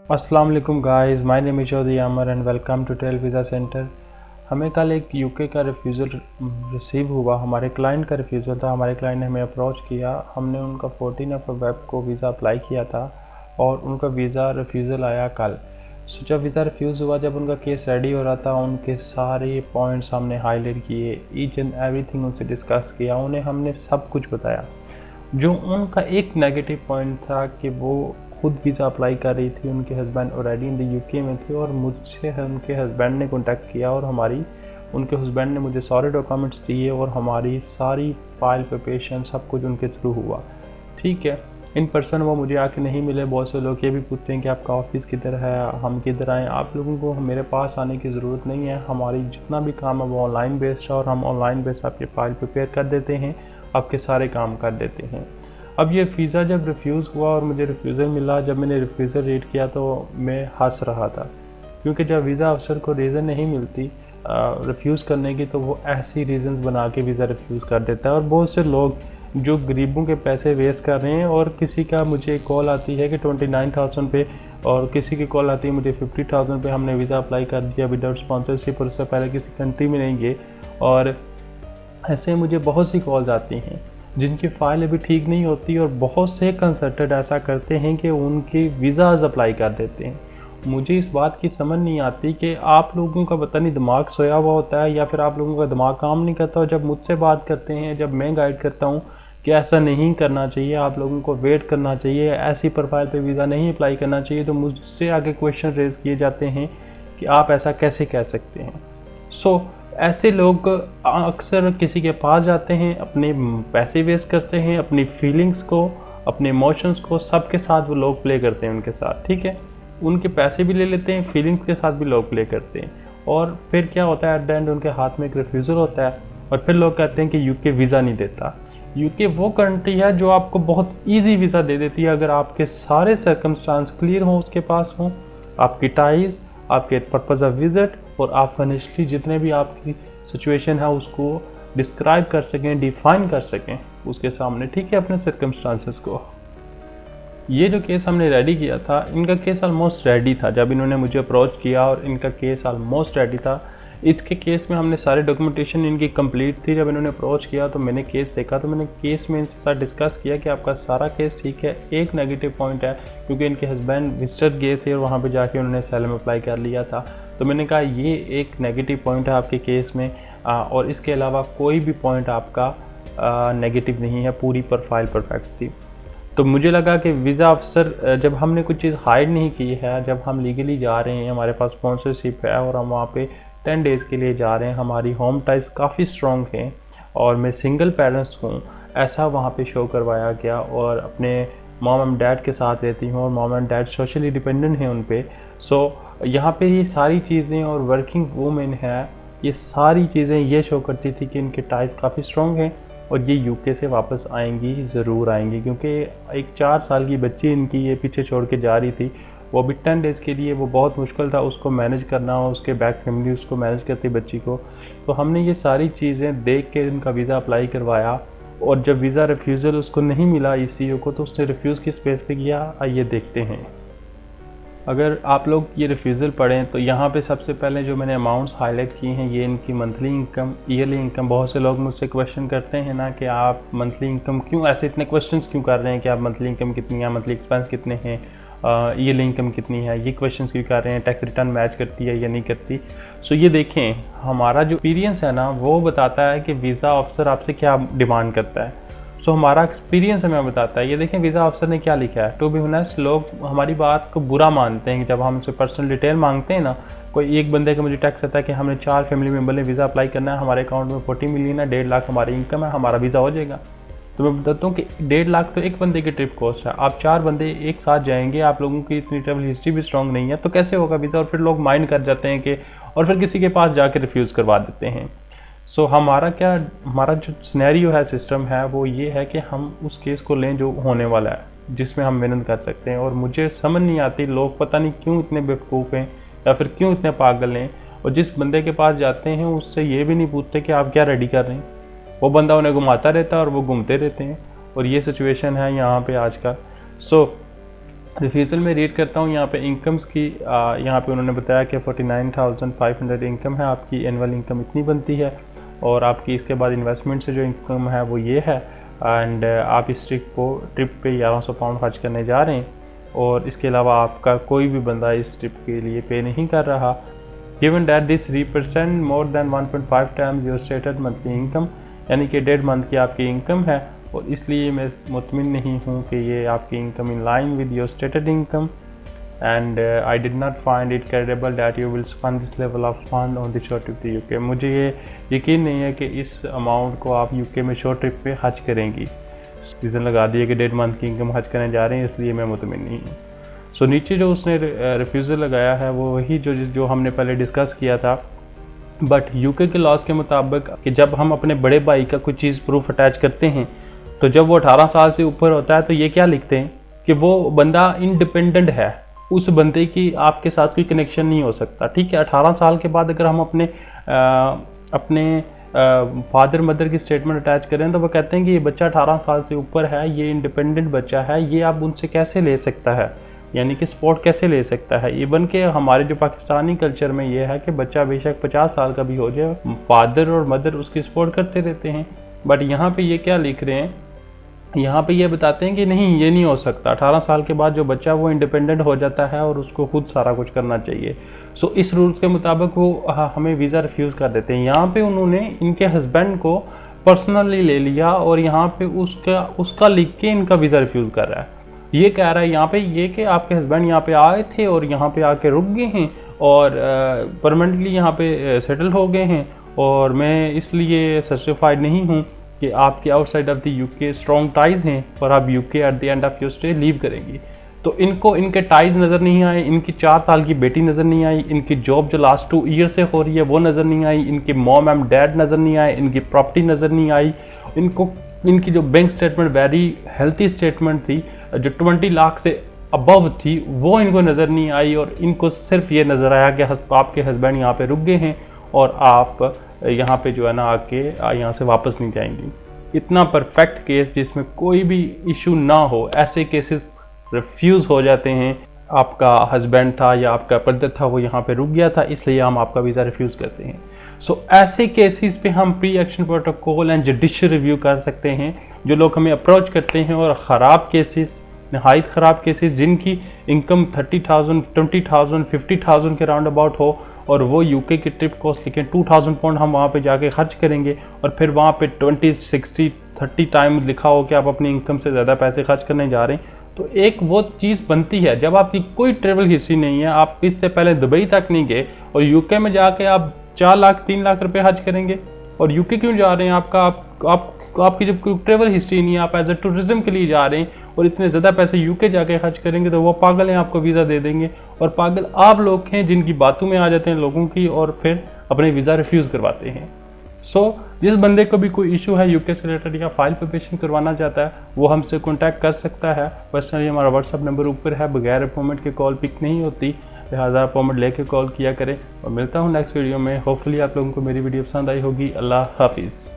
अस्सलाम वालेकुम guys, my name is Chaudhary Aamir and welcome to Tell Visa Centre. हमें कल एक यूके का रिफ्यूज़ल रिसीव हुआ। हमारे क्लाइंट का रिफ्यूज़ल था। हमारे क्लाइंट ने हमें अप्रोच किया। हमने उनका 14 वेब को वीज़ा अप्लाई किया था और उनका वीज़ा रिफ्यूज़ल आया कल। सो जब वीज़ा रिफ्यूज़ हुआ, जब उनका केस रेडी हो रहा था, उनके सारे पॉइंट्स हमने हाईलाइट किए, ईच एंड एवरीथिंग उनसे डिस्कस किया, उन्हें हमने सब कुछ बताया। जो उनका एक नेगेटिव पॉइंट था कि वो खुद वीज़ा अप्लाई कर रही थी, उनके husband already in the UK में थे और मुझसे उनके हस्बैंड ने कांटेक्ट किया और उनके हस्बैंड ने मुझे सारे डॉक्यूमेंट्स दिए और हमारी सारी फाइल प्रिपरेशन सब कुछ उनके थ्रू हुआ। ठीक है, इन पर्सन वो मुझे आके नहीं मिले। बहुत से लोग ये भी पूछते हैं कि आपका ऑफिस किधर है, हम किधर आएँ। आप लोगों को मेरे पास आने की ज़रूरत नहीं है। हमारी जितना भी काम है वो ऑनलाइन बेस्ड है और हम ऑनलाइन बेस्ड आपकी फ़ाइल प्रिपेयर कर देते हैं, आपके सारे काम कर देते हैं। अब ये वीज़ा जब रिफ्यूज़ हुआ और मुझे रिफ्यूज़ल मिला, जब मैंने रिफ्यूज़ल रीड किया तो मैं हंस रहा था, क्योंकि जब वीज़ा अफसर को रीज़न नहीं मिलती रिफ्यूज़ करने की, तो वो ऐसी रीज़न्स बना के वीज़ा रिफ्यूज़ कर देता है। और बहुत से लोग जो गरीबों के पैसे वेस्ट कर रहे हैं, और किसी का मुझे कॉल आती है कि 29,000 पे, और किसी की कॉल आती है मुझे 50,000 पे, हमने वीज़ा अप्लाई कर दिया विदाउट स्पॉन्सरशिप और उससे पहले किसी कंट्री में नहीं गए। और ऐसे मुझे बहुत सी कॉल्स आती हैं जिनकी फ़ाइल अभी ठीक नहीं होती और बहुत से कंसल्टेंट ऐसा करते हैं कि उनके वीज़ाज़ अप्लाई कर देते हैं। मुझे इस बात की समझ नहीं आती कि आप लोगों का पता नहीं दिमाग सोया हुआ होता है या फिर आप लोगों का दिमाग काम नहीं करता। और जब मुझसे बात करते हैं, जब मैं गाइड करता हूँ कि ऐसा नहीं करना चाहिए, आप लोगों को वेट करना चाहिए, ऐसी प्रोफाइल पे वीज़ा नहीं अप्लाई करना चाहिए, तो मुझसे आगे क्वेश्चन रेज़ किए जाते हैं कि आप ऐसा कैसे कह सकते हैं। सो ऐसे लोग अक्सर किसी के पास जाते हैं, अपने पैसे वेस्ट करते हैं, अपनी फीलिंग्स को, अपने इमोशंस को, सबके साथ वो लोग प्ले करते हैं उनके साथ। ठीक है, उनके पैसे भी ले लेते हैं, फीलिंग्स के साथ भी लोग प्ले करते हैं। और फिर क्या होता है, एट द एंड उनके हाथ में एक रिफ्यूज़ल होता है और फिर लोग कहते हैं कि यूके वीज़ा नहीं देता। यूके वो कंट्री है जो आपको बहुत ईजी वीज़ा दे देती है अगर आपके सारे सर्कमस्टांस क्लियर हों, उसके पास हों, आपकी टाइज, आपके पर्पज़ ऑफ विज़िट, और आप फाइनेंशियली जितने भी आपकी सिचुएशन है उसको डिस्क्राइब कर सकें, डिफाइन कर सकें उसके सामने। ठीक है, अपने सर्कमस्टांसेस को। ये जो केस हमने रेडी किया था, इनका केस ऑलमोस्ट रेडी था जब इन्होंने मुझे अप्रोच किया, और इनका केस ऑलमोस्ट रेडी था। इसके केस में हमने सारे डॉक्यूमेंटेशन इनकी कंप्लीट थी। जब इन्होंने अप्रोच किया तो मैंने केस देखा, तो मैंने केस में इनके साथ डिस्कस किया कि आपका सारा केस ठीक है। एक नेगेटिव पॉइंट है, क्योंकि इनके हस्बैंड विजिटर गए थे और वहाँ पे जाके उन्होंने एसाइलम अप्लाई कर लिया था। तो मैंने कहा ये एक नेगेटिव पॉइंट है आपके केस में, और इसके अलावा कोई भी पॉइंट आपका नेगेटिव नहीं है, पूरी प्रोफाइल परफेक्ट थी। तो मुझे लगा कि वीज़ा अफसर, जब हमने कुछ चीज़ हाइड नहीं की है, जब हम लीगली जा रहे हैं, हमारे पास स्पॉन्सरशिप है और हम वहाँ पे 10 डेज़ के लिए जा रहे हैं, हमारी होम टाइज काफ़ी स्ट्रॉन्ग हैं और मैं सिंगल पेरेंट्स हूँ, ऐसा वहाँ पे शो करवाया गया। और अपने मॉम एंड डैड के साथ रहती हूँ और mom and dad socially dependent हैं उन पे। सो यहाँ पे ये सारी चीज़ें, और वर्किंग वूमेन है, ये सारी चीज़ें ये शो करती थी कि इनके टाइज काफ़ी स्ट्रॉन्ग हैं और ये यूके से वापस आएंगी, ज़रूर आएंगी। क्योंकि एक 4 साल की बच्ची इनकी ये पीछे छोड़ के जा रही थी, वो भी 10 डेज़ के लिए, वो बहुत मुश्किल था उसको मैनेज करना, उसके बैक फैमिली उसको मैनेज करती बच्ची को। तो हमने ये सारी चीज़ें देख के इनका वीज़ा अप्लाई करवाया, और जब वीज़ा रिफ्यूज़ल उसको नहीं मिला ईसीओ को, तो उसने रिफ्यूज़ किस बेस पे किया, आइए देखते हैं। अगर आप लोग ये रिफ्यूज़ल पढ़ें तो यहाँ पे सबसे पहले जो मैंने अमाउंट्स हाईलाइट की हैं, ये इनकी मंथली इनकम, ईयरली इनकम। बहुत से लोग मुझसे क्वेश्चन करते हैं ना कि आप मंथली इनकम क्यों, ऐसे इतने क्वेश्चंस क्यों कर रहे हैं कि आप मंथली इनकम कितनी है, मंथली एक्सपेंस कितने हैं, ईयरली इनकम कितनी है, ये क्वेश्चंस क्यों कर रहे हैं, टैक्स रिटर्न मैच करती है या नहीं करती। सो ये देखें, हमारा जो एक्सपीरियंस है ना, वो बताता है कि वीज़ा ऑफिसर आपसे क्या डिमांड करता है। सो हमारा एक्सपीरियंस हमें बताता है। ये देखें वीज़ा ऑफिसर ने क्या लिखा है। टू बी ऑनेस्ट, लोग हमारी बात को बुरा मानते हैं कि जब हम उनसे पर्सनल डिटेल मांगते हैं ना, कोई एक बंदे का मुझे टैक्स आता है कि हमने 4 फैमिली मेम्बर ने वीज़ा अप्लाई करना है, हमारे अकाउंट में 40 मिलियन है, 1.5 लाख हमारी इनकम है, हमारा वीज़ा हो जाएगा। तो मैं बताता हूँ कि 1.5 लाख तो एक बंदे की ट्रिप कॉस्ट है। आप 4 बंदे एक साथ जाएंगे, आप लोगों की इतनी ट्रैवल हिस्ट्री भी स्ट्रॉन्ग नहीं है, तो कैसे होगा वीज़ा। और फिर लोग माइंड कर जाते हैं कि, और फिर किसी के पास जाकर रिफ्यूज़ करवा देते हैं। सो हमारा जो सिनेरियो है, सिस्टम है, वो ये है कि हम उस केस को लें जो होने वाला है, जिसमें हम मेहनत कर सकते हैं। और मुझे समझ नहीं आती लोग पता नहीं क्यों इतने बेवकूफ़ हैं या फिर क्यों इतने पागल हैं, और जिस बंदे के पास जाते हैं उससे ये भी नहीं पूछते कि आप क्या रेडी कर रहे हैं। वो बंदा उन्हें घुमाता रहता है और वो घूमते रहते हैं, और ये सिचुएशन है यहाँ पे आज का। सो रिफ्यूज़ल में रीड करता हूँ यहाँ पे इनकम्स की। यहाँ पे उन्होंने बताया कि 49,500 इनकम है आपकी, एनुअल इनकम इतनी बनती है, और आपकी इसके बाद इन्वेस्टमेंट से जो इनकम है वो ये है। एंड आप इस ट्रिप पे 1100 पाउंड खर्च करने जा रहे हैं, और इसके अलावा आपका कोई भी बंदा इस ट्रिप के लिए पे नहीं कर रहा। Given that this represent more than 1.5 times your stated monthly income, यानी कि 1.5 मंथ की आपकी इनकम है, और इसलिए मैं मुतमिन नहीं हूँ कि ये आपकी income in line with your stated income. And I did not find it credible that you will spend this level of fund on the short trip to UK. मुझे ये यकीन नहीं है कि इस अमाउंट को आप यूके में शॉर्ट ट्रिप पे खर्च करेंगी। रीज़न लगा दिया कि 1.5 मंथ की इनकम खर्च करने जा रहे हैं, इसलिए मैं मुतमिन नहीं हूँ। सो नीचे जो उसने रिफ्यूज़ल लगाया है वो वही जो हमने पहले डिस्कस किया था। बट यूके के लॉज के मुताबिक कि जब हम अपने बड़े भाई का कोई चीज़ प्रूफ अटैच करते हैं, तो जब वो 18 साल से ऊपर होता है तो ये क्या लिखते हैं कि वो बंदा इंडिपेंडेंट है, उस बंदे की आपके साथ कोई कनेक्शन नहीं हो सकता। ठीक है, 18 साल के बाद अगर हम अपने फादर मदर की स्टेटमेंट अटैच करें तो वो कहते हैं कि ये बच्चा 18 साल से ऊपर है, ये इंडिपेंडेंट बच्चा है, ये आप उनसे कैसे ले सकता है, यानी कि सपोर्ट कैसे ले सकता है। इवन के हमारे जो पाकिस्तानी कल्चर में ये है कि बच्चा बेशक 50 साल का भी हो जाए, फादर और मदर उसकी सपोर्ट करते रहते हैं। बट यहाँ पे ये क्या लिख रहे हैं, यहाँ पे ये बताते हैं कि नहीं, ये नहीं हो सकता। 18 साल के बाद जो बच्चा वो इंडिपेंडेंट हो जाता है और उसको खुद सारा कुछ करना चाहिए। सो इस रूल्स के मुताबिक वो हमें वीज़ा रिफ्यूज़ कर देते हैं। यहाँ पे उन्होंने इनके हस्बैंड को पर्सनली ले लिया और यहाँ पे उसका लिख के इनका वीज़ा रिफ्यूज़ कर रहा है। ये कह रहा है यहाँ पे ये कि आपके हस्बैंड यहाँ पे आए थे और यहाँ पे आके रुक गए हैं और परमानेंटली यहाँ पे सेटल हो गए हैं, और मैं इसलिए सर्टिफाइड नहीं हूँ कि आपके outside of the UK strong ties हैं और आप UK at the end of your stay leave करेंगी। तो इनको इनके टाइज़ नज़र नहीं आए, इनकी 4 साल की बेटी नज़र नहीं आई, इनकी जॉब जो लास्ट 2 ईयर से हो रही है वो नज़र नहीं आई, इनके मॉम एंड डैड नज़र नहीं आए, इनकी प्रॉपर्टी नज़र नहीं आई, इनकी जो bank statement very healthy statement थी जो 20 लाख से अबव थी वो इनको नज़र नहीं आई, और इनको सिर्फ ये नज़र आया कि आपके हस्बैंड यहाँ पे रुक गए हैं और आप यहाँ पे जो है ना आके यहाँ से वापस नहीं जाएंगी। इतना परफेक्ट केस जिसमें कोई भी इशू ना हो, ऐसे केसेस रिफ्यूज़ हो जाते हैं। आपका हस्बैंड था या आपका ब्रदर था वो यहाँ पे रुक गया था, इसलिए हम आपका वीज़ा रिफ्यूज़ करते हैं। सो ऐसे केसेस पे हम pre action protocol and judicial review कर सकते हैं। जो लोग हमें अप्रोच करते हैं और ख़राब केसेस, नहायत ख़राब केसेस जिनकी इनकम 30,000, 20,000, 50,000 के राउंड अबाउट हो, और वो यूके की ट्रिप कॉस्ट लिखें 2,000 पाउंड हम वहाँ पे जाके खर्च करेंगे, और फिर वहाँ पे 20, 60, 30 टाइम लिखा हो कि आप अपनी इनकम से ज़्यादा पैसे खर्च करने जा रहे हैं, तो एक वो चीज़ बनती है जब आपकी कोई ट्रेवल हिस्ट्री नहीं है, आप इससे पहले दुबई तक नहीं गए और यूके में जाके आप 4 लाख 3 लाख रुपए खर्च करेंगे। और यूके क्यों जा रहे हैं? आपकी जब कोई ट्रेवल हिस्ट्री नहीं है, आप एज ए टूरिज्म के लिए जा रहे हैं और इतने ज़्यादा पैसे यूके जाके खर्च करेंगे, तो वो पागल हैं, आपको वीज़ा दे देंगे। और पागल आप लोग हैं जिनकी बातों में आ जाते हैं लोगों की और फिर अपने वीज़ा रिफ्यूज़ करवाते हैं। सो जिस बंदे को भी कोई इशू है यूके से रिलेटेड या फाइल प्रिपरेशन करवाना चाहता है वो हमसे कॉन्टैक्ट कर सकता है। पर्सनली हमारा व्हाट्सअप नंबर ऊपर है, बगैर अपॉइंटमेंट के कॉल पिक नहीं होती, लिहाजा अपॉइंटमेंट लेके कॉल किया करें। और मिलता हूँ नेक्स्ट वीडियो में। होपफुली आप लोगों को मेरी वीडियो पसंद आई होगी। अल्लाह हाफिज़।